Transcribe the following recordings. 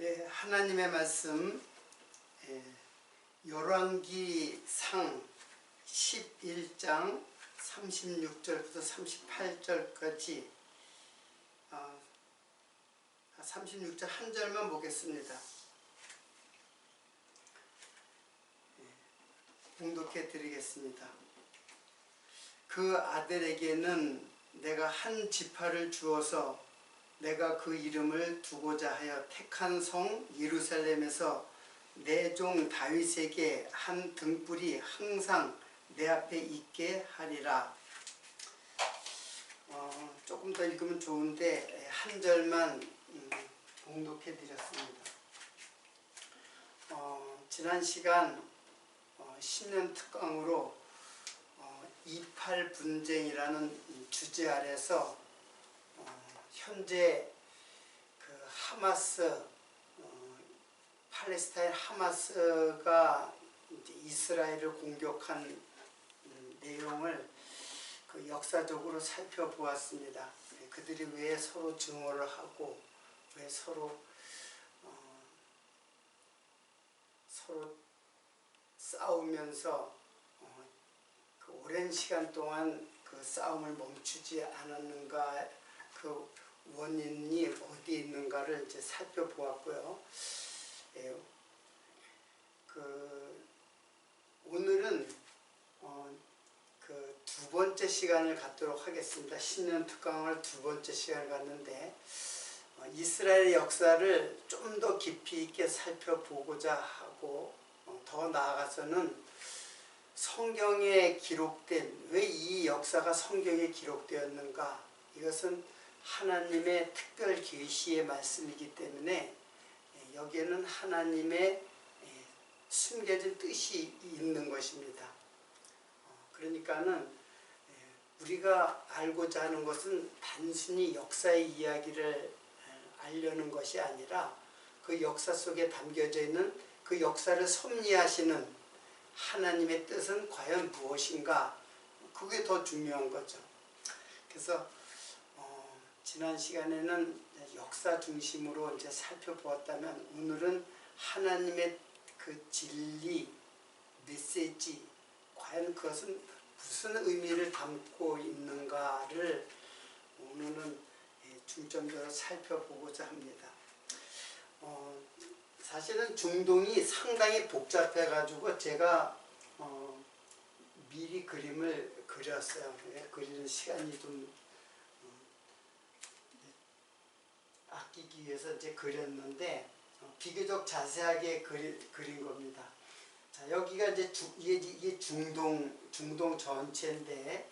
예, 하나님의 말씀 열왕기상 11장 36절부터 38절까지 36절 한 절만 보겠습니다. 봉독해 드리겠습니다. 그 아들에게는 내가 한 지파를 주어서 내가 그 이름을 두고자 하여 택한 성 예루살렘에서 내 종 다윗에게 한 등불이 항상 내 앞에 있게 하리라. 조금 더 읽으면 좋은데 한 절만 봉독해 드렸습니다. 지난 시간 10년 특강으로 28 분쟁이라는 주제 아래서 현재 그 하마스 팔레스타인 하마스가 이제 이스라엘을 공격한 내용을 그 역사적으로 살펴보았습니다. 그들이 왜 서로 증오를 하고 왜 서로 싸우면서 그 오랜 시간 동안 그 싸움을 멈추지 않았는가, 그 원인이 어디에 있는가를 이제 살펴보았고요. 오늘은 그 두 번째 시간을 갖도록 하겠습니다. 신년 특강을 두 번째 시간을 갖는데 이스라엘의 역사를 좀 더 깊이 있게 살펴보고자 하고 더 나아가서는 성경에 기록된 왜 이 역사가 성경에 기록되었는가, 이것은 하나님의 특별 계시의 말씀이기 때문에 여기에는 하나님의 숨겨진 뜻이 있는 것입니다. 그러니까는 우리가 알고자 하는 것은 단순히 역사의 이야기를 알려는 것이 아니라 그 역사 속에 담겨져 있는 그 역사를 섭리하시는 하나님의 뜻은 과연 무엇인가, 그게 더 중요한 거죠. 그래서 지난 시간에는 역사 중심으로 이제 살펴보았다면 오늘은 하나님의 그 진리, 메시지, 과연 그것은 무슨 의미를 담고 있는가를 오늘은 중점적으로 살펴보고자 합니다. 사실은 중동이 상당히 복잡해 가지고 제가 미리 그림을 그렸어요. 그리는 시간이 좀 아끼기 위해서 이제 그렸는데 비교적 자세하게 그린 겁니다. 자, 여기가 이제 이게 중동 전체인데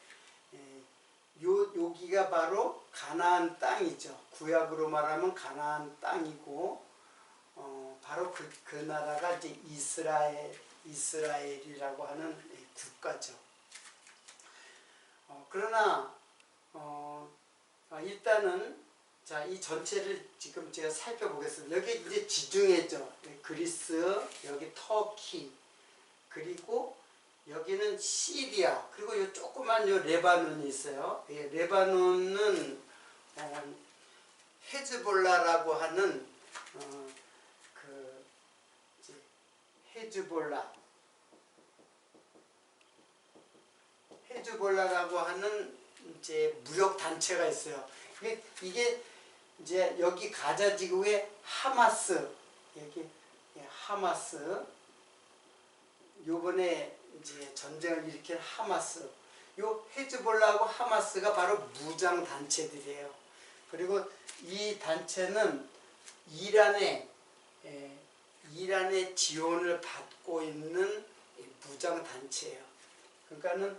여기가 바로 가나안 땅이죠. 구약으로 말하면 가나안 땅이고 바로 그 나라가 이제 이스라엘이라고 하는 국가죠. 그러나 일단은 자, 이 전체를 지금 제가 살펴보겠습니다. 여기 이제 지중해죠. 그리스, 여기 터키, 그리고 여기는 시리아, 그리고 요 조그만 요 레바논이 있어요. 레바논은 헤즈볼라라고 하는 헤즈볼라라고 하는 이제 무력 단체가 있어요. 이게 이제 여기 가자 지구의 하마스, 여기 하마스, 요번에 이제 전쟁을 일으킨 하마스, 요 헤즈볼라하고 하마스가 바로 무장 단체들이에요. 그리고 이 단체는 이란의 지원을 받고 있는 무장 단체예요. 그러니까는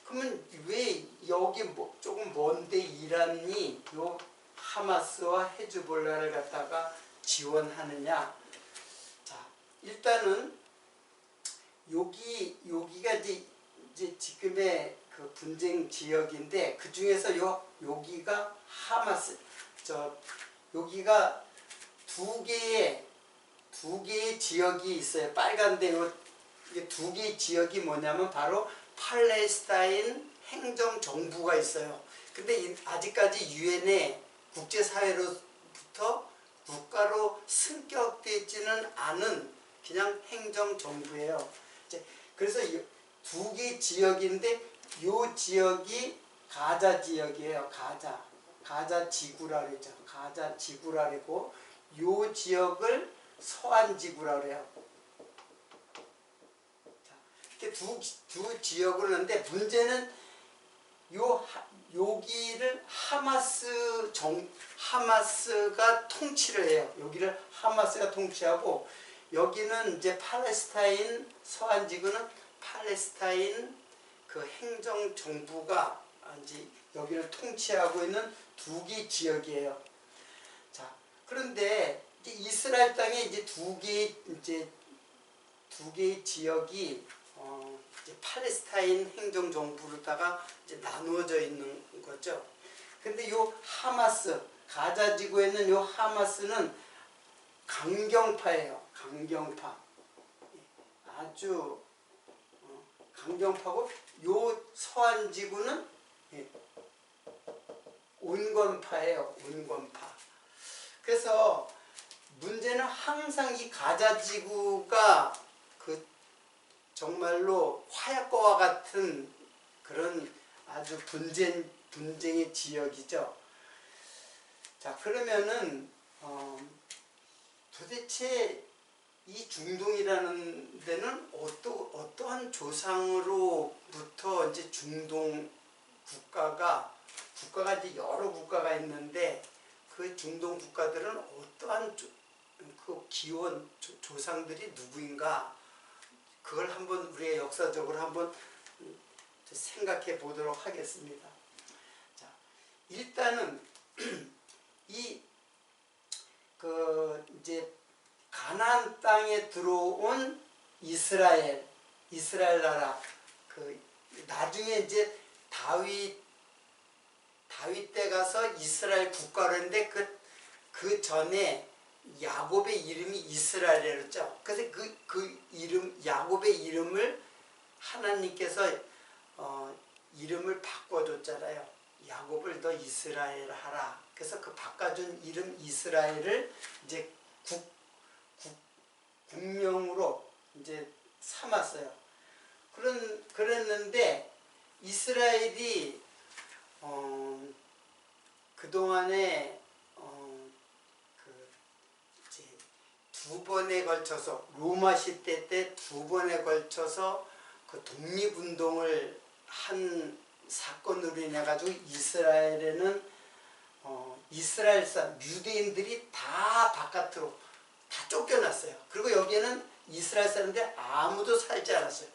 그러면 왜 여기 조금 먼데 이란이 요 하마스와 헤즈볼라를 갖다가 지원하느냐? 자, 일단은 여기가 이제 지금의 그 분쟁 지역인데 그 중에서 여기가 하마스, 여기가 두 개의 지역이 있어요. 빨간데 이게 두 개의 지역이 뭐냐면 바로 팔레스타인 행정정부가 있어요. 근데 아직까지 유엔의 국제사회로부터 국가로 승격되지는 않은 그냥 행정정부예요. 그래서 두 개 지역인데 이 지역이 가자 지역이에요. 가자 지구라 그러죠. 가자 지구라 그러고 이 지역을 서안 지구라 그래요. 이렇게 두 지역을 하는데 문제는 여기를 하마스가 통치를 해요. 여기를 하마스가 통치하고 여기는 이제 팔레스타인 서안 지구는 팔레스타인 그 행정 정부가 이제 여기를 통치하고 있는 두 개 지역이에요. 자, 그런데 이제 이스라엘 땅에 이제 두 개의 지역이 이제 팔레스타인 행정 정부로다가 이제 나누어져 있는 거죠. 근데 요 하마스 가자 지구에 있는 요 하마스는 강경파예요. 강경파. 아주 강경파고 요 서안 지구는 온건파예요. 온건파. 그래서 문제는 항상 이 가자 지구가 그 정말로 화약고와 같은 그런 아주 분쟁의 지역이죠. 자, 그러면은 도대체 이 중동이라는 데는 어떠한 조상으로부터 이제 중동 국가가 이제 여러 국가가 있는데 그 중동 국가들은 어떠한 그 기원 조상들이 누구인가? 그걸 한번 우리가 역사적으로 한번 생각해 보도록 하겠습니다. 자, 일단은 이제 가나안 땅에 들어온 이스라엘 나라 나중에 이제 다윗 때 가서 이스라엘 국가로 했는데 그 전에 야곱의 이름이 이스라엘이었죠. 그래서 그 이름 야곱의 이름을 하나님께서 이름을 바꿔줬잖아요. 야곱을 너 이스라엘 하라. 그래서 그 바꿔준 이름 이스라엘을 이제 국명으로 이제 삼았어요. 그랬는데 이스라엘이 그동안에 두 번에 걸쳐서 로마 시대 때 두 번에 걸쳐서 그 독립운동을 한 사건으로 인해 가지고 이스라엘에는 이스라엘 사람 유대인들이 다 바깥으로 다 쫓겨났어요. 그리고 여기에는 이스라엘 사람들 아무도 살지 않았어요.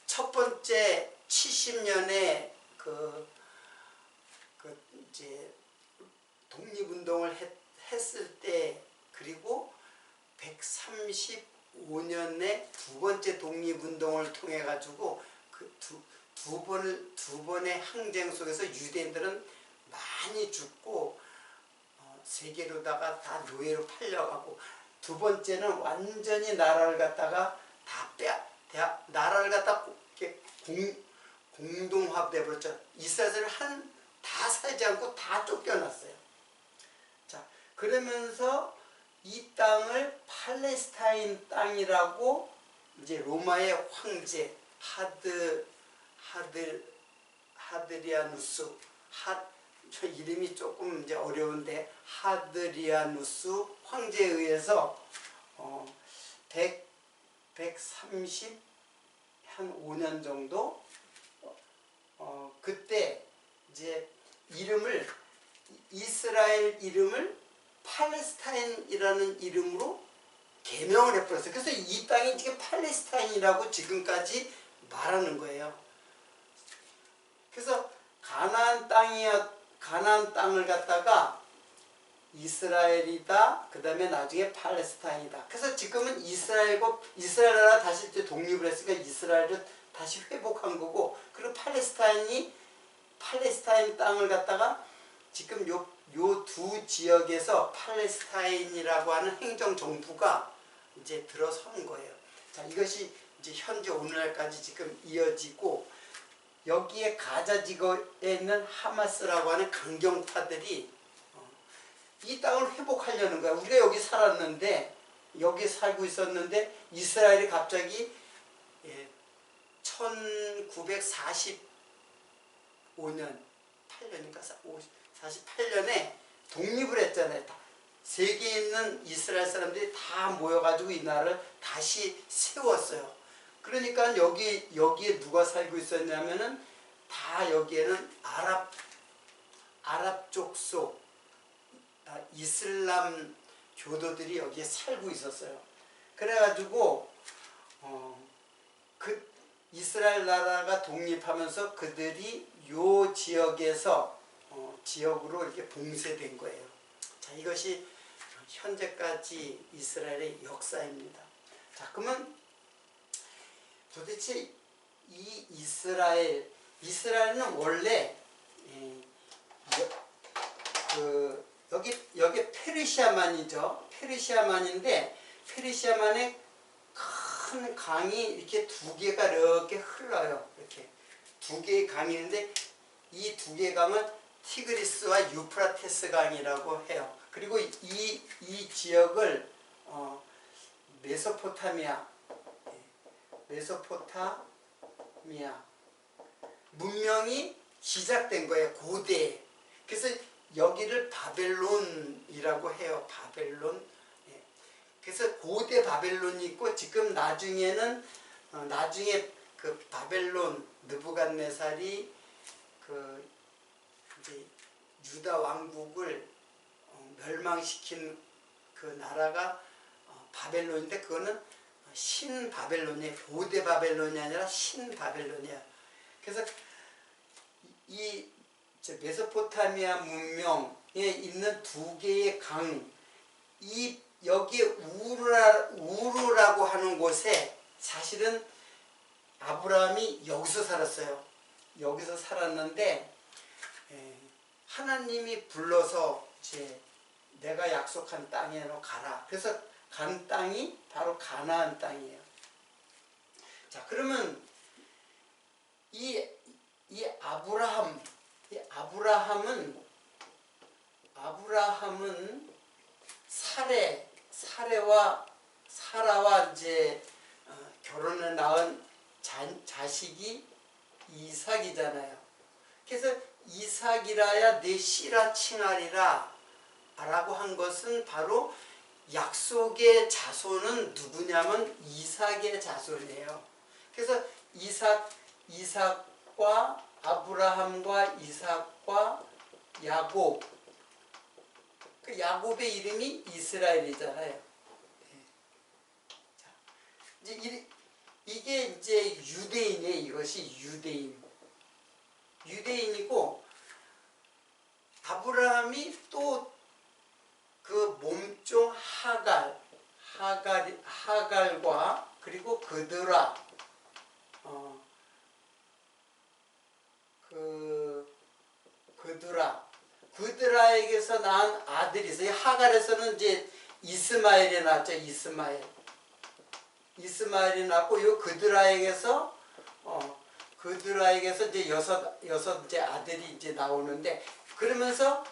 첫 번째 70년에 이제 독립운동을 했을 때 그리고 135년에 두 번째 독립운동을 통해 가지고 그 두 번의 항쟁 속에서 유대인들은 많이 죽고 세계로다가 다 노예로 팔려가고 두 번째는 완전히 나라를 갖다가 나라를 갖다 이렇게 공동화돼 버렸죠. 이스라엘을 다 살지 않고 다 쫓겨났어요. 자, 그러면서 이 땅을 팔레스타인 땅이라고 이제 로마의 황제 하드리아누스 저 이름이 조금 이제 어려운데 하드리아누스 황제에 의해서 135년 정도 그때 이제 이스라엘 이름을 팔레스타인이라는 이름으로 개명을 해버렸어요. 그래서 이 땅이 지금 팔레스타인이라고 지금까지 말하는 거예요. 그래서 가나안 땅을 갖다가 이스라엘이다. 그 다음에 나중에 팔레스타인이다. 그래서 지금은 이스라엘 나라 다시 이제 독립을 했으니까 이스라엘을 다시 회복한 거고, 그리고 팔레스타인 땅을 갖다가 지금 요 두 지역에서 팔레스타인이라고 하는 행정정부가 이제 들어선 거예요. 자, 이것이 이제 현재 오늘날까지 지금 이어지고, 여기에 가자 지구에 있는 하마스라고 하는 강경파들이 이 땅을 회복하려는 거야. 우리가 여기 살았는데 여기 살고 있었는데 이스라엘이 갑자기 1945년 8년인가 48년에 독립을 했잖아요. 세계에 있는 이스라엘 사람들이 다 모여가지고 이 나라를 다시 세웠어요. 그러니까 여기에 누가 살고 있었냐면은 다 여기에는 아랍 족속 이슬람 교도들이 여기에 살고 있었어요. 그래가지고 그 이스라엘 나라가 독립하면서 그들이 요 지역에서 지역으로 이렇게 봉쇄된 거예요. 자, 이것이 현재까지 이스라엘의 역사입니다. 자, 그러면 도대체 이 이스라엘은 원래 여기 페르시아만이죠. 페르시아만인데 페르시아만에 큰 강이 이렇게 두 개가 이렇게 흘러요. 이렇게 두 개의 강이 있는데 이 두 개의 강은 티그리스와 유프라테스 강이라고 해요. 그리고 이 지역을 메소포타미아 문명이 시작된 거예요. 고대. 그래서 여기를 바벨론이라고 해요. 바벨론. 그래서 고대 바벨론이 있고 지금 나중에 그 바벨론 느부갓네살이 그 이제 유다 왕국을 멸망시킨 그 나라가 바벨론인데 그거는 신바벨론이에요. 고대 바벨론이 아니라 신바벨론이야. 그래서 이 메소포타미아 문명에 있는 두 개의 강, 여기에 우르라고 하는 곳에 사실은 아브라함이 여기서 살았어요. 여기서 살았는데 하나님이 불러서 이제 내가 약속한 땅에 너 가라. 그래서 간 땅이 바로 가나안 땅이에요. 자, 그러면 이 아브라함은 사라와 이제 결혼해 낳은 자식이 이삭이잖아요. 그래서 이삭이라야 내 씨라 칭하리라 라고 한 것은 바로 약속의 자손은 누구냐면 이삭의 자손이에요. 그래서 이삭과 아브라함과 이삭과 야곱, 그 야곱의 이름이 이스라엘이잖아요. 이게 이제 유대인이에요. 이것이 유대인이고 아브라함이 또 그 몸종 하갈과 그리고 그드라에게서 낳은 아들이 있어요. 하갈에서는 이제 이스마엘이 낳았죠. 이스마엘이 낳고 요 그드라에게서 이제 여섯 이제 아들이 이제 나오는데 그러면서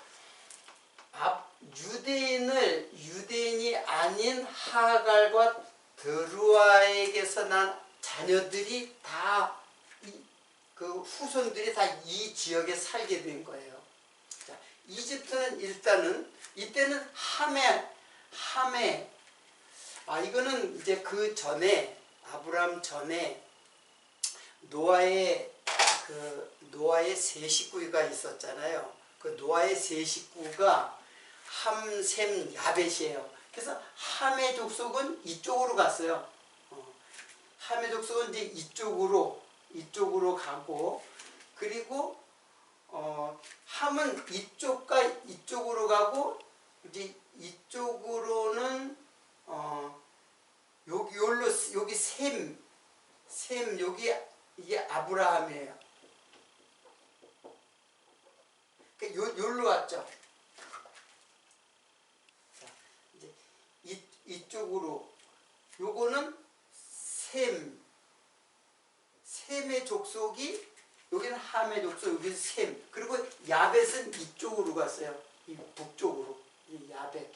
유대인이 아닌 하갈과 드루아에게서 난 자녀들이 다 그 후손들이 다 이 지역에 살게 된 거예요. 자, 이집트는 일단은 이때는 함에 이거는 이제 그 전에 아브라함 전에 노아의 세 식구가 있었잖아요. 그 노아의 세 식구가 함, 셈, 야벳이에요. 그래서 함의 족속은 이쪽으로 갔어요. 함의 족속은 이제 이쪽으로 가고 그리고 함은 이쪽으로 가고 이제 이쪽으로는 여기 셈 여기 이게 아브라함이에요. 그러니까 여기로 왔죠. 자, 이제 이쪽으로 요거는 셈의 족속이 여기는 함의 족속, 여기는 셈. 그리고 야벳은 이쪽으로 갔어요. 이 북쪽으로. 이 야벳.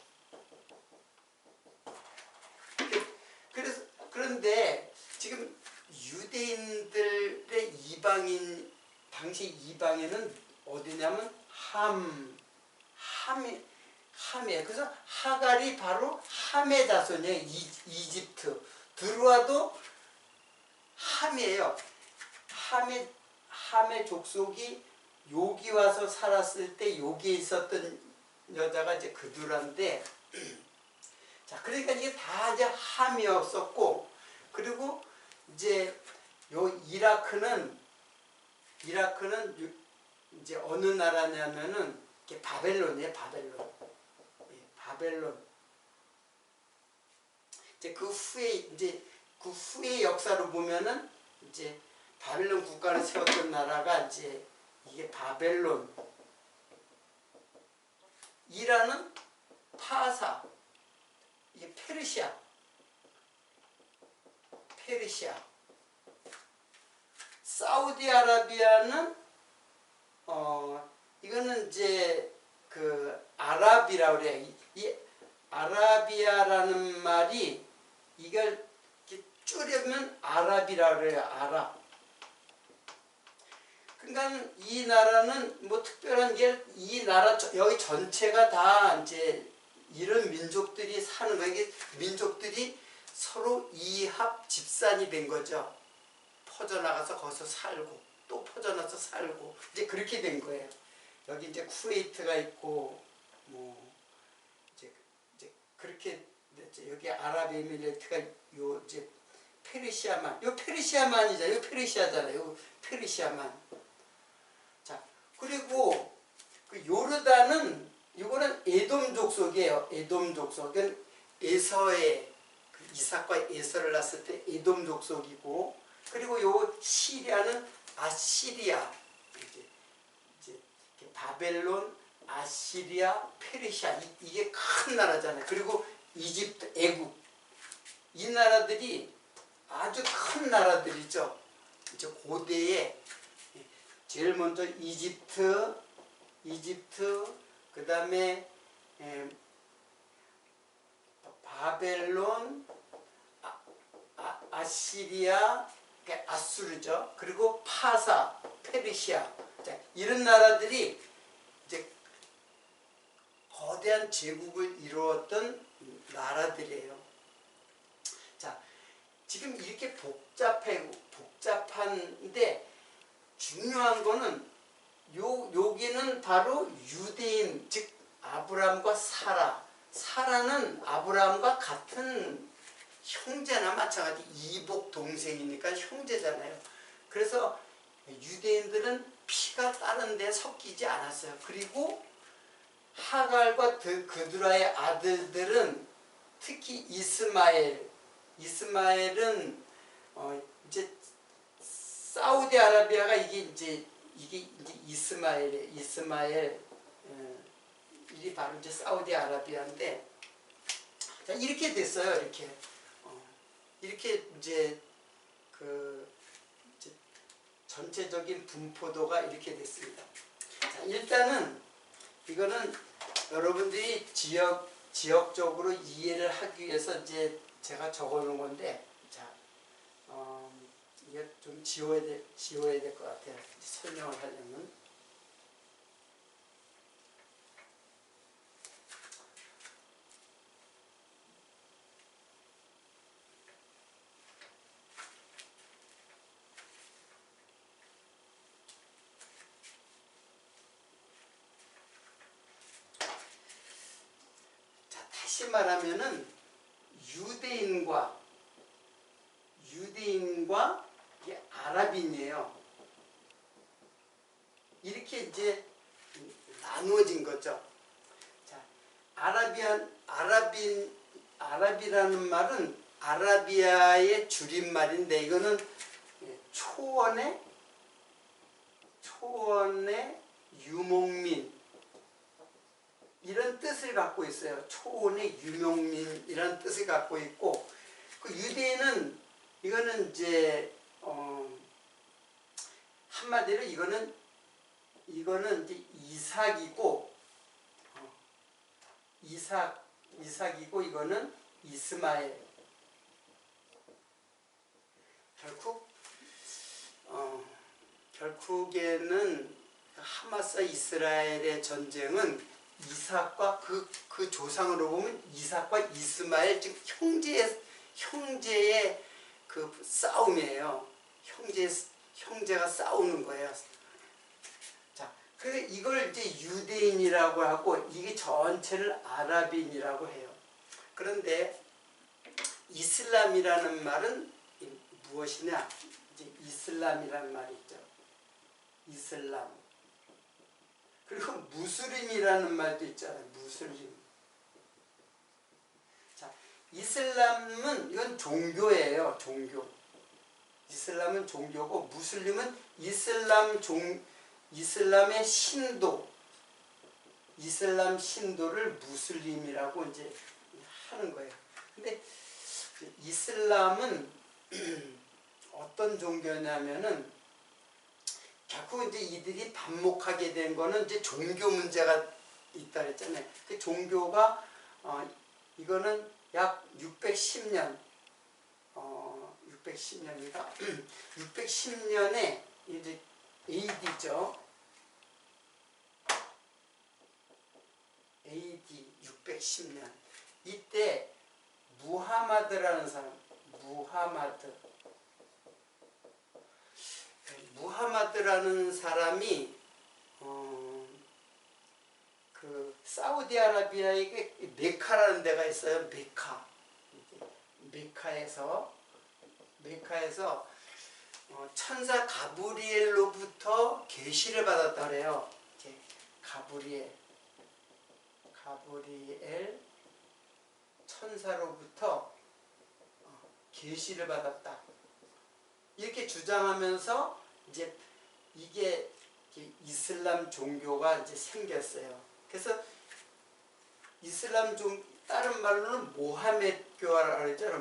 그래서 그런데 지금 유대인들의 이방인 당시 이방인은 어디냐면 함이에요. 그래서 하갈이 바로 함의 자손이에요. 이집트 들어와도 함이에요. 함의 족속이 여기 와서 살았을 때 여기에 있었던 여자가 이제 그두라인데, 자, 그러니까 이게 다 이제 함이었었고, 그리고 이제 요 이라크는 이제 어느 나라냐면은 이게 바벨론이에요. 바벨론. 이제 그 후에 역사로 보면은 이제 바벨론 국가를 세웠던 나라가 이제 이게 바벨론. 이란은 파사. 이게 페르시아. 사우디아라비아는 이거는 이제 그 아랍이라고 그래요. 이 아라비아라는 말이 이걸 이렇게 줄이면 아랍이라고 그래요. 아랍. 그러니까 이 나라는 뭐 특별한 게 이 나라 여기 전체가 다 이제 이런 민족들이 사는 거예요. 이게 민족들이 서로 이합 집산이 된 거죠. 퍼져나가서 거기서 살고 또 퍼져나서 살고 이제 그렇게 된 거예요. 여기 이제 쿠웨이트가 있고 뭐 이제 그렇게 됐죠. 여기 아랍에미레이트가 요 이제 페르시아만이잖아요. 요 페르시아잖아요. 요 페르시아만. 자, 그리고 그 요르단은 이거는 에돔 족속이에요. 에돔 족속. 그건 에서의 그 이삭과 에서를 낳았을 때 에돔 족속이고, 그리고 요 시리아는 아시리아. 이제 바벨론, 아시리아, 페르시아 이게 큰 나라잖아요. 그리고 이집트, 애국 이 나라들이 아주 큰 나라들이죠. 이제 고대에 제일 먼저 이집트 그 다음에 바벨론, 아시리아, 아수르죠. 그리고 파사, 페르시아. 자, 이런 나라들이 이제 거대한 제국을 이루었던 나라들이에요. 자, 지금 이렇게 복잡한데 중요한 거는 여기는 바로 유대인, 즉 아브라함과 사라는 아브라함과 같은 형제나 마찬가지 이복 동생이니까 형제잖아요. 그래서 유대인들은 피가 다른 데 섞이지 않았어요. 그리고 하갈과 그두라의 아들들은 특히 이스마엘은 이제 사우디아라비아가 이게 이스마엘 이게 바로 이제 사우디아라비아인데, 자, 이렇게 됐어요. 이렇게 이제 이제 전체적인 분포도가 이렇게 됐습니다. 자, 일단은 이거는 여러분들이 지역적으로 이해를 하기 위해서 이제 제가 적어놓은 건데, 자, 이게 좀 지워야 될 것 같아요. 설명을 하려면. 자, 다시 말하면은 유대인과 이게 아랍인이에요. 이렇게 이제 나누어진 거죠. 자, 아랍이라는 말은 아라비아의 줄임말인데, 이거는 초원의 유목민 이런 뜻을 갖고 있어요. 초원의 유목민이라는 뜻을 갖고 있고, 그 유대인은 이거는 이제 한마디로 이거는 이제 이삭이고, 이삭이고 이거는 이스마엘. 결국에는 하마스와 이스라엘의 전쟁은 이삭과 그 조상으로 보면 이삭과 이스마엘, 즉 형제의 그 싸움이에요. 형제가 싸우는 거예요. 자, 그래서 이걸 이제 유대인이라고 하고 이게 전체를 아랍인이라고 해요. 그런데 이슬람이라는 말은 무엇이냐? 이제 이슬람이라는 말이 있죠. 이슬람. 그리고 무슬림이라는 말도 있잖아요. 무슬림. 자, 이슬람은 이건 종교예요. 종교. 이슬람은 종교고 무슬림은 이슬람의 신도. 이슬람 신도를 무슬림이라고 이제 하는 거예요. 근데 이슬람은 어떤 종교냐면은 결국 이제 이들이 반목하게 된 거는 이제 종교 문제가 있다 그랬잖아요. 그 종교가 이거는 약 610년 610년인가 610년에 이제 AD죠. AD 610년 이때 무하마드라는 사람, 무하마드라는 사람이 그 사우디아라비아에 메카라는 데가 있어요. 메카에서 천사 가브리엘로부터 계시를 받았다 그래요. 가브리엘 천사로부터 계시를 받았다. 이렇게 주장하면서 이제 이게 이슬람 종교가 이제 생겼어요. 그래서 이슬람 다른 말로는 모하메드교라고 했잖아요.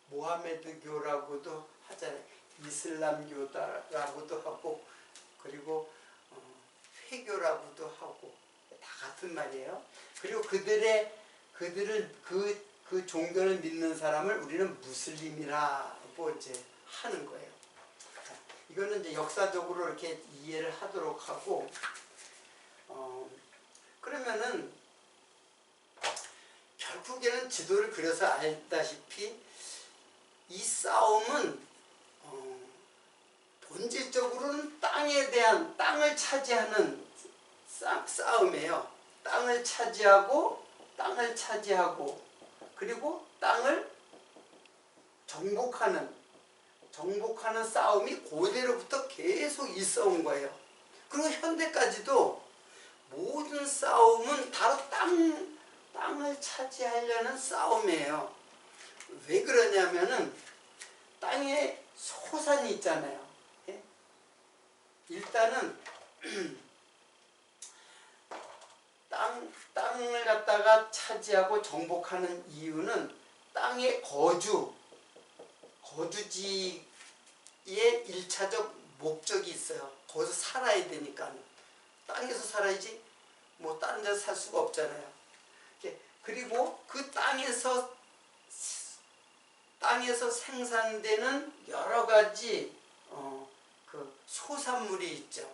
모하메드교라고도 하잖아요. 이슬람교다라고도 하고 그리고 회교라고도 하고 다 같은 말이에요. 그리고 그들을 그 종교를 믿는 사람을 우리는 무슬림이라고 이제 하는 거예요. 이거는 이제 역사적으로 이렇게 이해를 하도록 하고 그러면은 결국에는 지도를 그려서 알다시피 이 싸움은 본질적으로는 땅을 차지하는 싸움이에요. 땅을 차지하고 그리고 땅을 정복하는 싸움이 고대로부터 계속 있어 온 거예요. 그리고 현대까지도 모든 싸움은 바로 땅을 차지하려는 싸움이에요. 왜 그러냐면은 땅에 소산이 있잖아요. 예? 일단은 땅을 갖다가 차지하고 정복하는 이유는 땅의 거주지의 1차적 목적이 있어요. 거기서 살아야 되니까. 땅에서 살아야지 뭐 다른 데서 살 수가 없잖아요. 그리고 그 땅에서 생산되는 여러 가지 그 소산물이 있죠.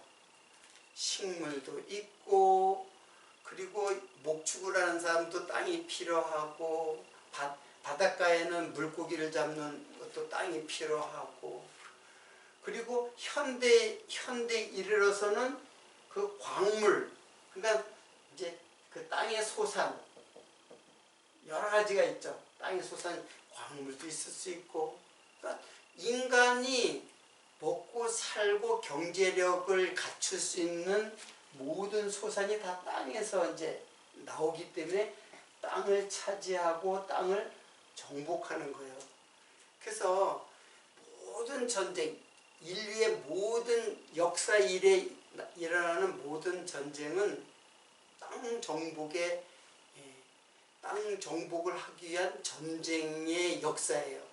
식물도 있고 그리고 목축을 하는 사람도 땅이 필요하고 바닷가에는 물고기를 잡는 것도 땅이 필요하고 그리고 현대에 이르러서는 그 광물 그러니까 이제 그 땅의 소산 여러 가지가 있죠. 땅의 소산 광물도 있을 수 있고 그러니까 인간이 먹고 살고 경제력을 갖출 수 있는 모든 소산이 다 땅에서 이제 나오기 때문에 땅을 차지하고 땅을 정복하는 거예요. 그래서 모든 전쟁, 인류의 모든 역사 일에 일어나는 모든 전쟁은 땅 정복을 하기 위한 전쟁의 역사예요.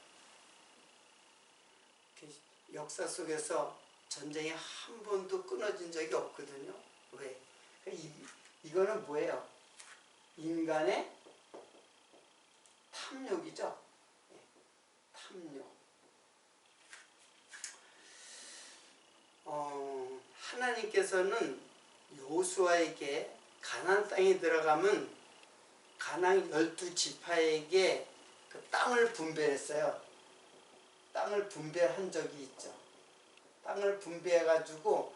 역사 속에서 전쟁이 한 번도 끊어진 적이 없거든요. 왜? 이거는 뭐예요? 인간의 탐욕이죠. 탐욕. 하나님께서는 여호수아에게 가나안 땅에 들어가면 가나안 12지파에게 그 땅을 분배했어요. 땅을 분배한 적이 있죠. 땅을 분배해가지고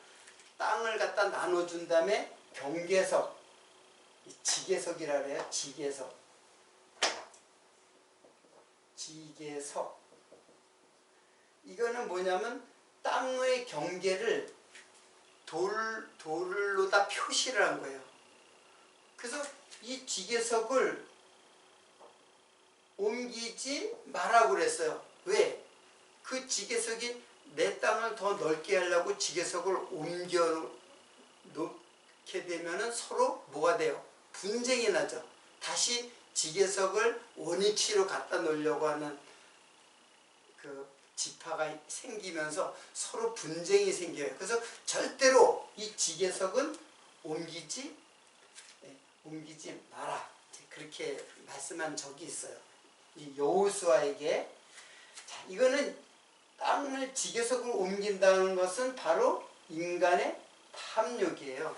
땅을 갖다 나눠준 다음에 경계석, 지계석이라 그래요. 지계석. 지계석. 이거는 뭐냐면 땅의 경계를 돌로다 표시를 한 거예요. 그래서 이 지계석을 옮기지 말라고 그랬어요. 왜? 그 지계석이 내 땅을 더 넓게 하려고 지계석을 옮겨 놓게 되면은 서로 뭐가 돼요? 분쟁이 나죠. 다시 지계석을 원위치로 갖다 놓으려고 하는 그 지파가 생기면서 서로 분쟁이 생겨요. 그래서 절대로 이 지계석은 옮기지 마라. 그렇게 말씀한 적이 있어요. 이 여호수아에게. 자, 이거는 땅을 지계석을 옮긴다는 것은 바로 인간의 탐욕이에요.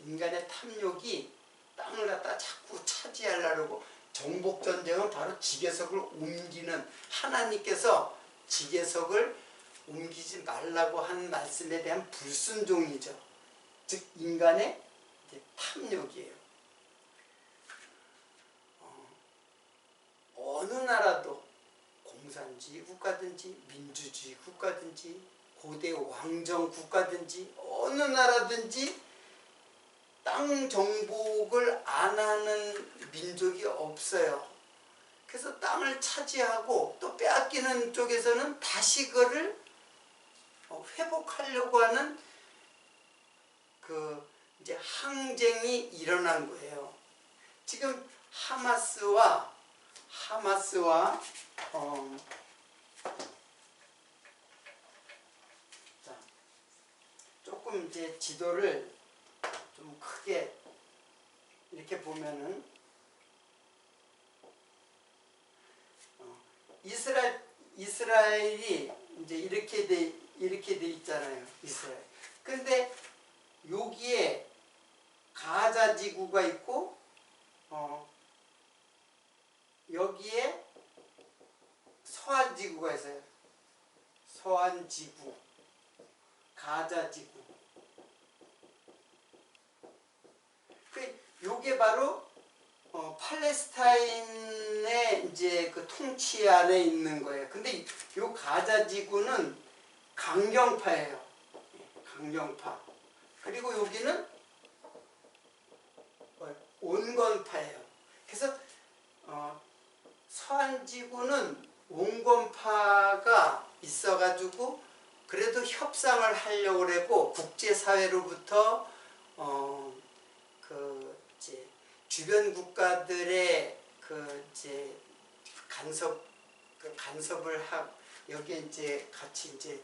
인간의 탐욕이 땅을 갖다 자꾸 차지하려고, 정복전쟁은 바로 지계석을 옮기는, 하나님께서 지계석을 옮기지 말라고 한 말씀에 대한 불순종이죠. 즉 인간의 탐욕이에요. 어느 나라도 공산주의 국가든지 민주주의 국가든지 고대 왕정 국가든지 어느 나라든지 땅 정복을 안 하는 민족이 없어요. 그래서 땅을 차지하고 또 빼앗기는 쪽에서는 다시 그거를 회복하려고 하는 그 이제 항쟁이 일어난 거예요. 지금 하마스와 자, 조금 이제 지도를 좀 크게 이렇게 보면은 이스라엘이 이제 이렇게 돼 있잖아요. 이스라엘. 근데 여기에 가자 지구가 있고 여기에 서한 지구가 있어요. 서한 지구, 가자 지구. 요게 바로 팔레스타인의 이제 그 통치 안에 있는 거예요. 근데 요 가자 지구는 강경파예요. 강경파. 그리고 여기는 온건파예요. 그래서 서한 지구는 온건파가 있어가지고 그래도 협상을 하려고 그랬고 국제사회로부터 그 이제 주변 국가들의 그 이제 간섭을 여기에 이제 같이 이제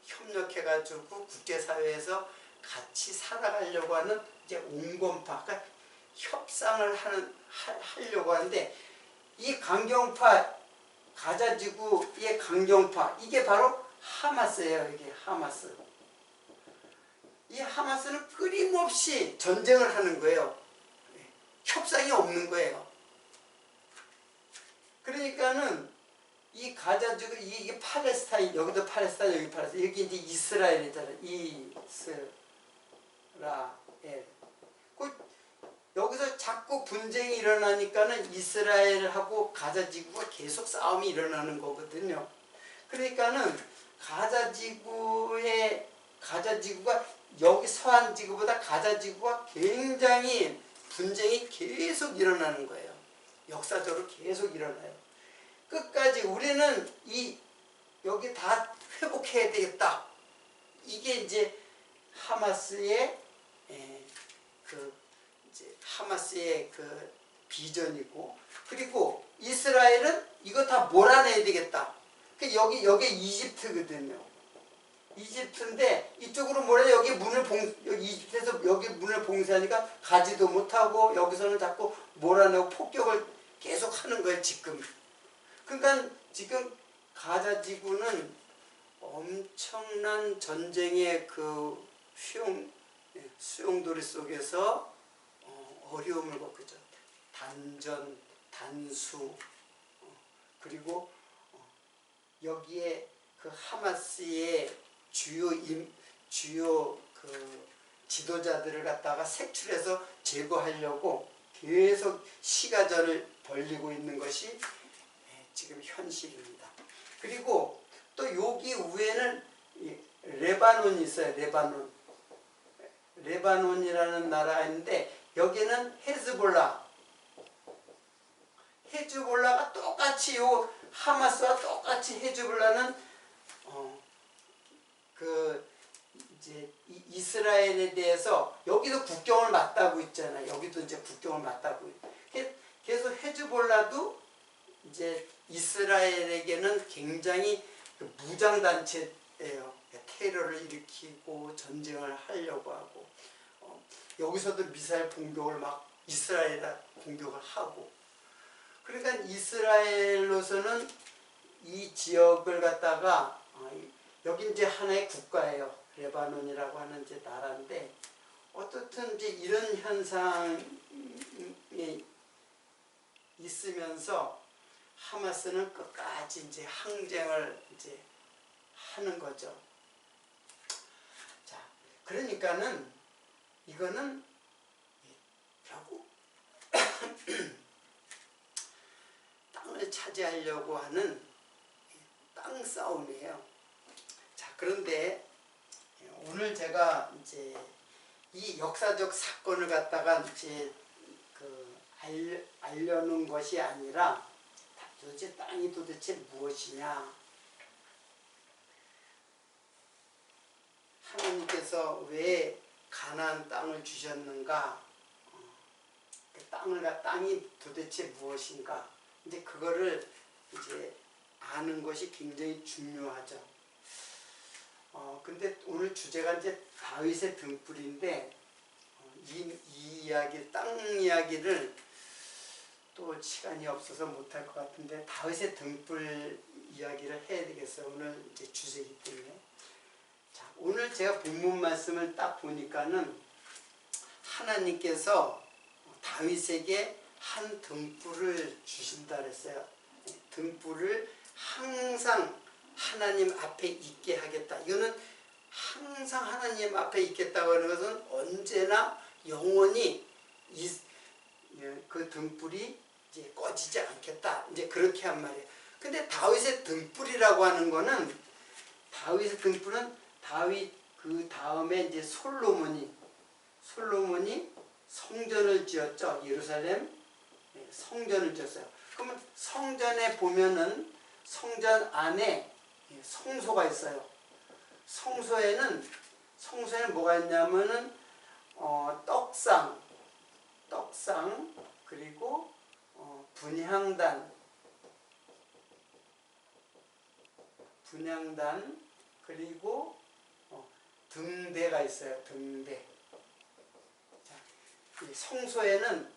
협력해가지고 국제사회에서 같이 살아가려고 하는 이제 온건파, 그러니까 협상을 하려고 하는데 이 강경파, 가자지구의 강경파, 이게 바로 하마스예요. 이게 하마스. 이 하마스는 끊임없이 전쟁을 하는 거예요. 협상이 없는 거예요. 그러니까는 이 가자지구, 이게 팔레스타인, 여기도 팔레스타인, 여기 팔레스타인, 여기 이제 이스라엘이잖아요. 이스라엘. 여기서 자꾸 분쟁이 일어나니까는 이스라엘하고 가자지구가 계속 싸움이 일어나는 거거든요. 그러니까는 가자지구가 여기 서한지구보다 가자지구가 굉장히 분쟁이 계속 일어나는 거예요. 역사적으로 계속 일어나요. 끝까지 우리는 여기 다 회복해야 되겠다. 이게 이제 하마스의 그 비전이고, 그리고 이스라엘은 이거 다 몰아내야 되겠다. 여기 이집트거든요. 이집트인데 이쪽으로 몰래 여기 문을 여기 이집트에서 여기 문을 봉쇄하니까 가지도 못하고 여기서는 자꾸 몰아내고 폭격을 계속 하는 거예요 지금. 그러니까 지금 가자 지구는 엄청난 전쟁의 그 수용돌이 속에서 어려움을 겪고 있죠. 단전, 단수, 그리고 여기에 그 하마스의 주요 그 지도자들을 갖다가 색출해서 제거하려고 계속 시가전을 벌이고 있는 것이 지금 현실입니다. 그리고 또 여기 위에는 레바논이 있어요. 레바논이라는 나라인데 여기는 헤즈볼라가 똑같이 요 하마스와 똑같이 헤즈볼라는 그 이제 이스라엘에 대해서 여기도 국경을 맞다고 있잖아요. 여기도 이제 국경을 맞다고. 그래서 헤즈볼라도 이제 이스라엘에게는 굉장히 그 무장단체예요. 테러를 일으키고 전쟁을 하려고 하고 여기서도 미사일 공격을 막 이스라엘에 공격을 하고 그러니까 이스라엘로서는 이 지역을 갖다가 여기 이제 하나의 국가예요. 레바논이라고 하는 이제 나라인데 어떻든 이제 이런 현상이 있으면서 하마스는 끝까지 이제 항쟁을 이제 하는 거죠. 자, 그러니까는 이거는 결국 땅을 차지하려고 하는 땅 싸움이에요. 자, 그런데 오늘 제가 이제 이 역사적 사건을 갖다가 이제 알려놓은 것이 아니라 도대체 땅이 도대체 무엇이냐, 하나님께서 왜 가나안 땅을 주셨는가, 땅이 도대체 무엇인가, 이제 그거를 이제 아는 것이 굉장히 중요하죠. 근데 오늘 주제가 이제 다윗의 등불인데 이 이야기, 땅 이야기를 또 시간이 없어서 못할 것 같은데 다윗의 등불 이야기를 해야 되겠어요. 오늘 이제 주제이기 때문에. 자, 오늘 제가 본문 말씀을 딱 보니까는 하나님께서 다윗에게 한 등불을 주신다 그랬어요. 등불을 항상 하나님 앞에 있게 하겠다. 이거는 항상 하나님 앞에 있겠다고 하는 것은 언제나 영원히 그 등불이 이제 꺼지지 않겠다. 이제 그렇게 한 말이에요. 근데 다윗의 등불이라고 하는 거는, 다윗의 등불은 다윗 그 다음에 이제 솔로몬이 성전을 지었죠. 예루살렘 성전을 지었어요. 그러면 성전에 보면은 성전 안에 성소가 있어요. 성소에는 뭐가 있냐면은 떡상 그리고 분향단 그리고 등대가 있어요. 등대. 자, 성소에는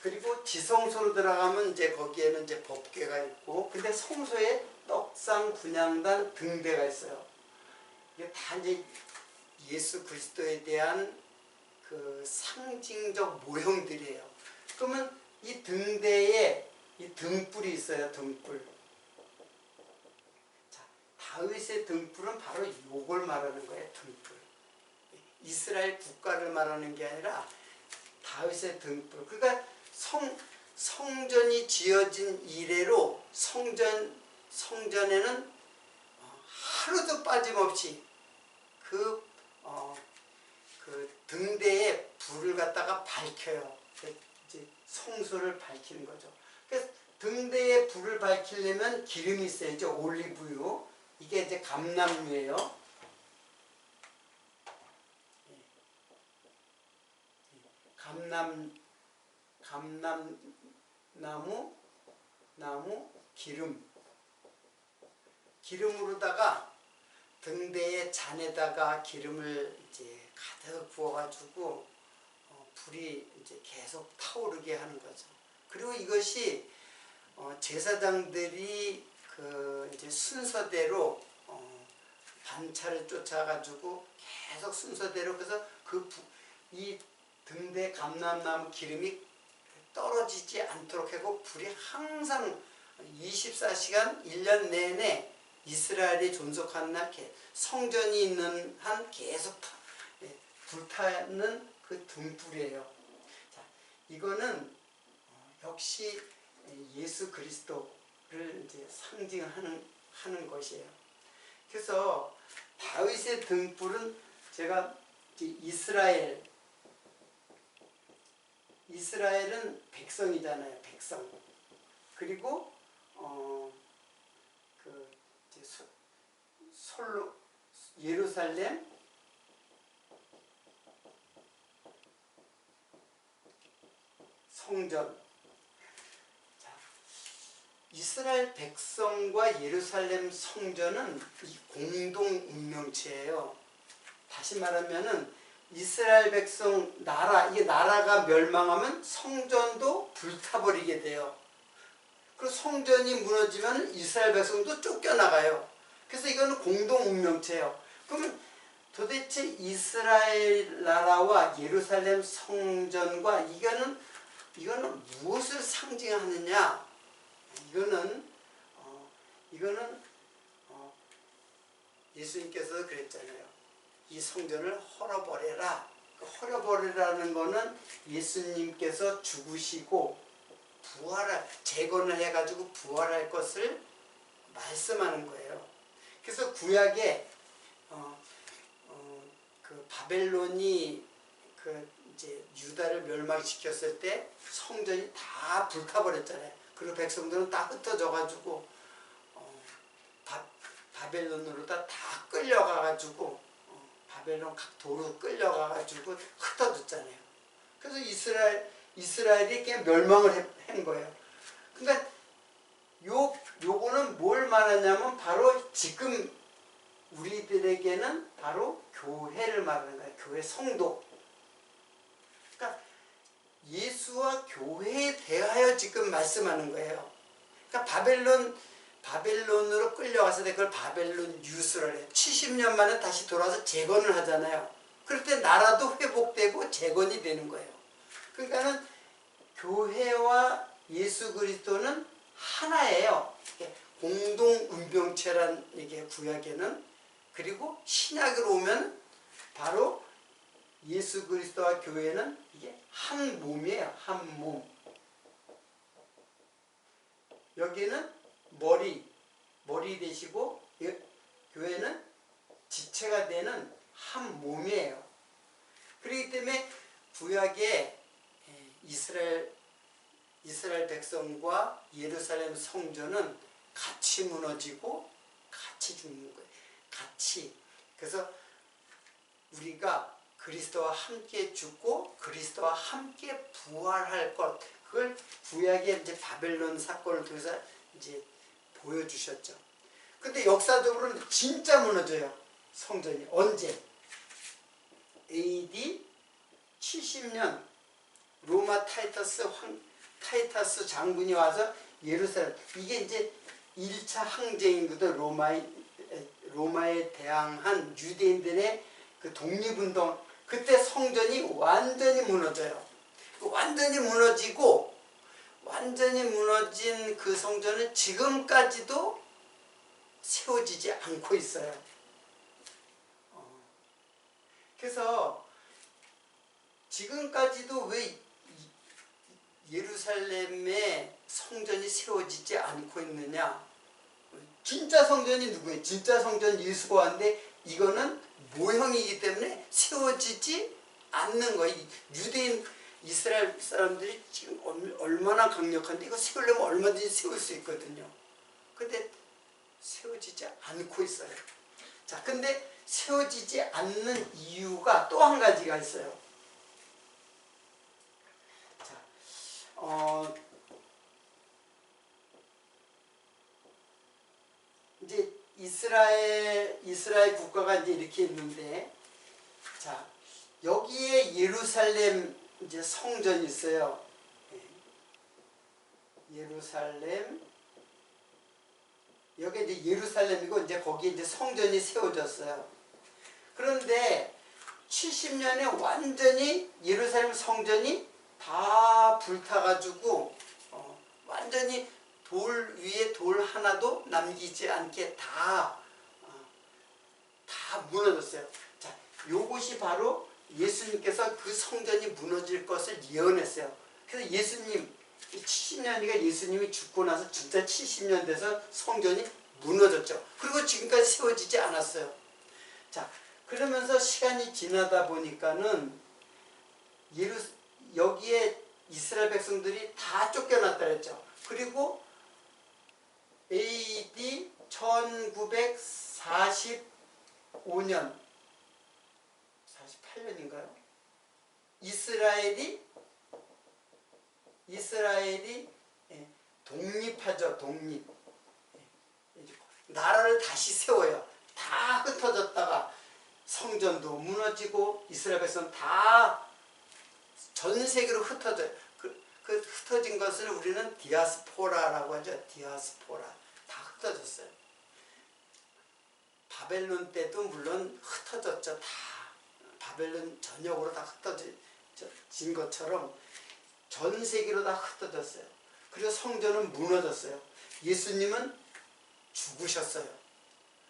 그리고 지성소로 들어가면 이제 거기에는 이제 법궤가 있고, 근데 성소에 떡상, 분향단, 등대가 있어요. 이게 다 이제 예수 그리스도에 대한 그 상징적 모형들이에요. 그러면 이 등대에 이 등불이 있어요. 등불. 자, 다윗의 등불은 바로 요걸 말하는 거예요. 등불. 이스라엘 국가를 말하는 게 아니라 다윗의 등불. 그러니까 성전이 지어진 이래로 성전에는 하루도 빠짐없이 그 등대에 불을 갖다가 밝혀요. 이제 성소를 밝히는 거죠. 그래서 등대에 불을 밝히려면 기름이 있어야죠. 올리브유. 이게 이제 감람유예요. 감람나무 기름으로다가 등대에 잔에다가 기름을 이제 가득 부어가지고 불이 이제 계속 타오르게 하는 거죠. 그리고 이것이 제사장들이 그 이제 순서대로 반차를 쫓아가지고 계속 순서대로, 그래서 이 등대 감람나무 기름이 떨어지지 않도록 하고 불이 항상 24시간 1년 내내 이스라엘이 존속하는 날 성전이 있는 한 계속 불타는 그 등불이에요. 자, 이거는 역시 예수 그리스도를 이제 상징하는 것이에요. 그래서 다윗의 등불은 제가 이스라엘은 백성이잖아요. 백성. 그리고 그 예루살렘, 성전. 자, 이스라엘 백성과 예루살렘 성전은 이 공동 운명체예요. 다시 말하면은 이스라엘 백성 이게 나라가 멸망하면 성전도 불타버리게 돼요. 그리고 성전이 무너지면 이스라엘 백성도 쫓겨나가요. 그래서 이거는 공동 운명체예요. 그러면 도대체 이스라엘 나라와 예루살렘 성전과 이거는 무엇을 상징하느냐? 이거는 예수님께서 그랬잖아요. 이 성전을 헐어버려라. 헐어버리라는 거는 예수님께서 죽으시고 재건을 해가지고 부활할 것을 말씀하는 거예요. 그래서 구약에 그 바벨론이 이제 유다를 멸망시켰을 때 성전이 다 불타버렸잖아요. 그리고 백성들은 다 흩어져가지고 바벨론으로 다 끌려가가지고 바벨론 각 도로 끌려가가지고 흩어졌잖아요. 그래서 이스라엘이 그냥 멸망을 한 거예요. 그러니까 요거는 뭘 말하냐면 바로 지금 우리들에게는 바로 교회를 말하는 거예요. 교회 성도. 그러니까 예수와 교회에 대하여 지금 말씀하는 거예요. 그러니까 바벨론으로 끌려가서 그걸 바벨론 유수를 해요. 70년 만에 다시 돌아와서 재건을 하잖아요. 그럴 때 나라도 회복되고 재건이 되는 거예요. 그러니까는 교회와 예수 그리스도는 하나예요. 공동 운명체란 이게 구약에는. 그리고 신약으로 오면 바로 예수 그리스도와 교회는 이게 한 몸이에요. 한 몸. 여기는 머리 되시고 교회는 지체가 되는 한 몸이에요. 그렇기 때문에 구약에 이스라엘 백성과 예루살렘 성전은 같이 무너지고 같이 죽는 거예요. 같이. 그래서 우리가 그리스도와 함께 죽고 그리스도와 함께 부활할 것, 그걸 구약의 이제 바벨론 사건을 통해서 이제 보여주셨죠. 근데 역사적으로는 진짜 무너져요. 성전이. 언제? AD 70년 로마 타이터스 장군이 와서 예루살렘, 이게 이제 1차 항쟁이거든. 로마에 대항한 유대인들의 그 독립운동. 그때 성전이 완전히 무너져요. 완전히 무너진 그 성전은 지금까지도 세워지지 않고 있어요. 그래서 지금까지도 왜 예루살렘의 성전이 세워지지 않고 있느냐? 진짜 성전이 누구예요? 진짜 성전 예수가 왔는데 이거는 모형이기 때문에 세워지지 않는 거예요. 유대인 이스라엘 사람들이 지금 얼마나 강력한데 이거 세우려면 얼마든지 세울 수 있거든요. 근데 세워지지 않고 있어요. 자, 근데 세워지지 않는 이유가 또 한 가지가 있어요. 자, 이제 이스라엘 국가가 이제 이렇게 있는데, 자, 여기에 예루살렘 이제 성전이 있어요. 예루살렘, 여기 이제 예루살렘이고, 이제 거기에 이제 성전이 세워졌어요. 그런데 70년에 완전히 예루살렘 성전이 다 불타가지고, 완전히 돌 위에 돌 하나도 남기지 않게 다 무너졌어요. 자, 요것이 바로 예수님께서 그 성전이 무너질 것을 예언했어요. 그래서 예수님, 70년이가 예수님이 죽고 나서 진짜 70년 돼서 성전이 무너졌죠. 그리고 지금까지 세워지지 않았어요. 자, 그러면서 시간이 지나다 보니까는 여기에 이스라엘 백성들이 다 쫓겨났다 그랬죠. 그리고 AD 1945년 48년인가요? 이스라엘이 독립하죠. 독립. 나라를 다시 세워요. 다 흩어졌다가 성전도 무너지고 이스라엘 백성 다 전 세계로 흩어져요. 그 흩어진 것을 우리는 디아스포라라고 하죠. 디아스포라. 다 흩어졌어요. 바벨론 때도 물론 흩어졌죠. 다 바벨론 전역으로 다 흩어진 것처럼 전 세계로 다 흩어졌어요. 그리고 성전은 무너졌어요. 예수님은 죽으셨어요.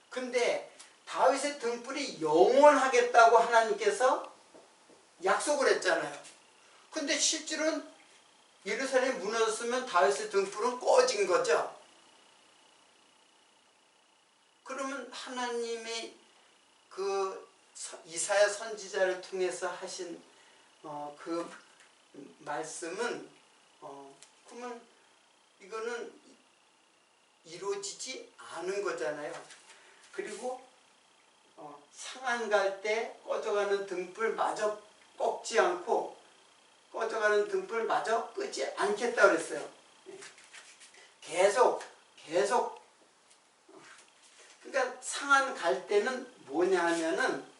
근데 다윗의 등불이 영원하겠다고 하나님께서 약속을 했잖아요. 근데 실제로는 예루살렘이 무너졌으면 다윗의 등불은 꺼진 거죠. 그러면 하나님의 그 이사야 선지자를 통해서 하신 그 말씀은 그러면 이거는 이루어지지 않은 거잖아요. 그리고 상한 갈 때 꺼져가는 등불마저 꺾지 않고 꺼져가는 등불마저 끄지 않겠다 그랬어요. 계속 그러니까 상한 갈 때는 뭐냐 하면은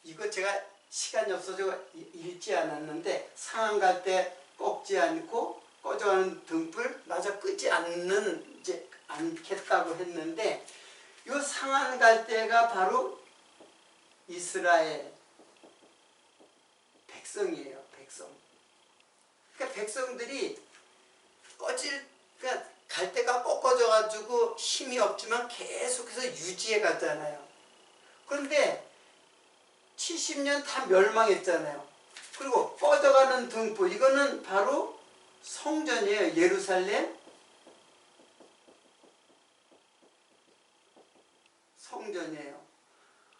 이거 제가 시간이 없어서 읽지 않았는데, 상한 갈 때 꺾지 않고 꺼져가는 등불마저 끄지 않겠다고 했는데, 이 상한 갈 때가 바로 이스라엘 백성이에요. 백성. 그러니까 백성들이 그러니까 갈대가 꺾어져 가지고 힘이 없지만 계속해서 유지해 갔잖아요. 그런데 70년 다 멸망했잖아요. 그리고 꺼져가는 등불, 이거는 바로 성전이에요. 예루살렘 성전이에요.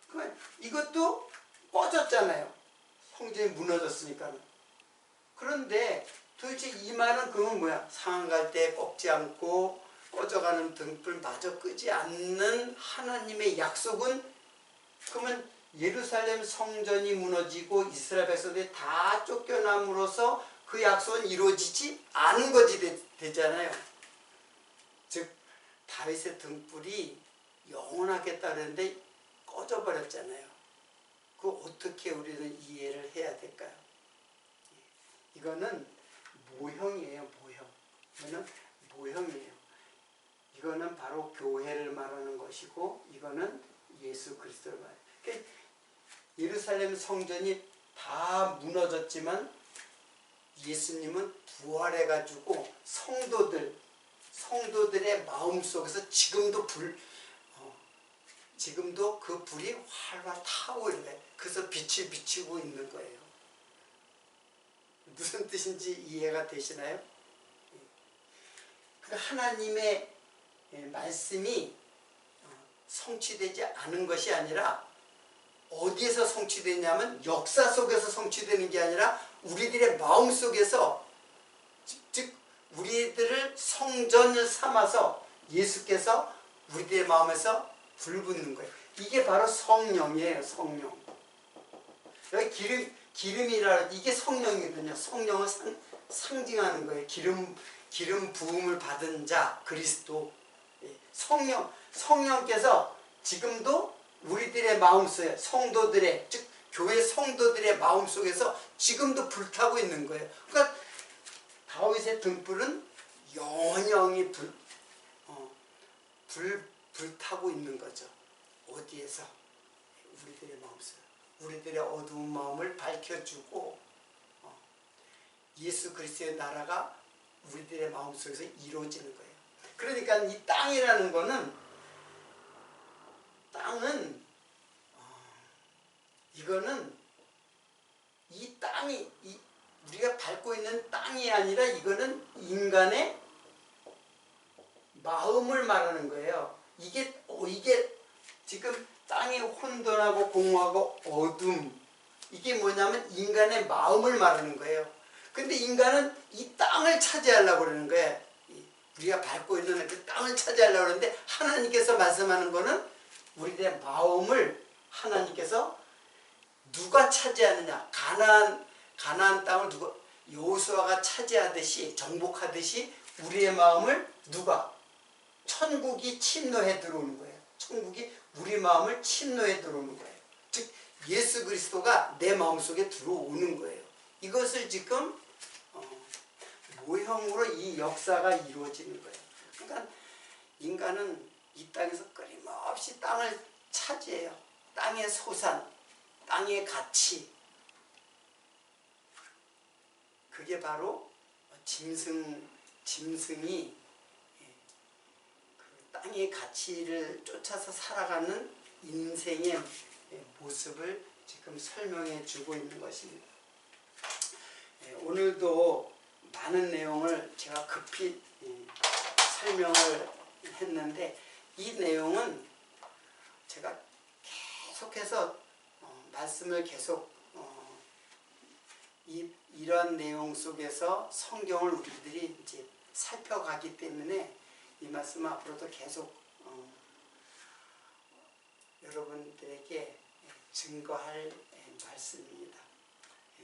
그러니까 이것도 꺼졌잖아요. 성전이 무너졌으니까. 그런데 도대체 이 말은 그러면 뭐야? 상한 갈 때 꺾지 않고 꺼져가는 등불마저 끄지 않는 하나님의 약속은, 그러면 예루살렘 성전이 무너지고 이스라엘 백성들이 다 쫓겨남으로써 그 약속은 이루어지지 않은 것이 되잖아요. 즉 다윗의 등불이 영원하겠다 그랬는데 꺼져버렸잖아요. 그 어떻게 우리는 이해를 해야 될까요? 이거는 모형이에요. 모형. 이거는 모형이에요. 이거는 바로 교회를 말하는 것이고, 이거는 예수 그리스도를 말해요. 그러니까 예루살렘 성전이 다 무너졌지만 예수님은 부활해가지고 성도들의 마음속에서 지금도 그 불이 활활 타고 있네. 그래서 빛을 비추고 있는 거예요. 무슨 뜻인지 이해가 되시나요? 그러니까 하나님의 말씀이 성취되지 않은 것이 아니라, 어디에서 성취되냐면 역사 속에서 성취되는 게 아니라 우리들의 마음 속에서, 즉 우리들을 성전을 삼아서 예수께서 우리들의 마음에서 불붙는 거예요. 이게 바로 성령이에요. 성령. 여기 기름이라, 이게 성령이거든요. 성령을 상징하는 거예요. 기름 부음을 받은 자 그리스도 성령께서 지금도 우리들의 마음속에 성도들의 즉 교회 성도들의 마음속에서 지금도 불타고 있는 거예요. 그러니까 다윗의 등불은 영원히 불타고 있는 거죠. 어디에서? 우리들의 마음속, 우리들의 어두운 마음을 밝혀주고 예수 그리스도의 나라가 우리들의 마음속에서 이루어지는 거예요. 그러니까 이 땅이라는 거는 이거는 이 땅이 우리가 밟고 있는 땅이 아니라 이거는 인간의 마음을 말하는 거예요. 이게 지금 땅이 혼돈하고 공허하고 어둠 이게 뭐냐면 인간의 마음을 말하는 거예요. 근데 인간은 이 땅을 차지하려고 그러는 거예요. 우리가 밟고 있는 그 땅을 차지하려고 그러는데 하나님께서 말씀하는 거는 우리의 마음을 하나님께서 누가 차지하느냐. 가나안 땅을 여호수아가 차지하듯이 정복하듯이 우리의 마음을 누가? 천국이 침노해 들어오는 거예요. 천국이 우리 마음을 침노해 들어오는 거예요. 즉 예수 그리스도가 내 마음속에 들어오는 거예요. 이것을 지금 모형으로 이 역사가 이루어지는 거예요. 그러니까 인간은 이 땅에서 끊임없이 땅을 차지해요. 땅의 소산, 땅의 가치. 그게 바로 짐승이 그 땅의 가치를 쫓아서 살아가는 인생의 모습을 지금 설명해 주고 있는 것입니다. 오늘도 많은 내용을 제가 급히 설명을 했는데 이 내용은 제가 계속해서 말씀을 계속 이런 내용 속에서 성경을 우리들이 이제 살펴가기 때문에 이 말씀은 앞으로도 계속 여러분들에게 증거할 말씀입니다.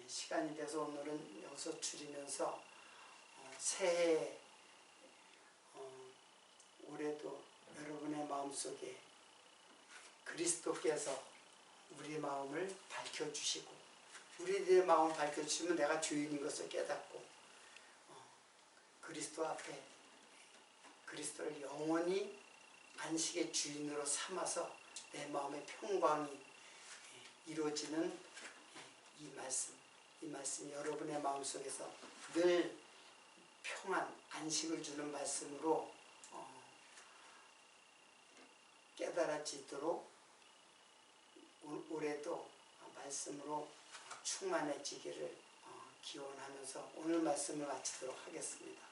시간이 돼서 오늘은 여기서 줄이면서 새해 올해도 여러분의 마음속에 그리스도께서 우리의 마음을 밝혀주시고 우리들의 마음을 밝혀주시면 내가 주인인 것을 깨닫고 그리스도 앞에 그리스도를 영원히 안식의 주인으로 삼아서 내 마음의 평강이 이루어지는 이 말씀 여러분의 마음속에서 늘 평안, 안식을 주는 말씀으로 깨달아지도록 올해도 말씀으로 충만해지기를 기원하면서 오늘 말씀을 마치도록 하겠습니다.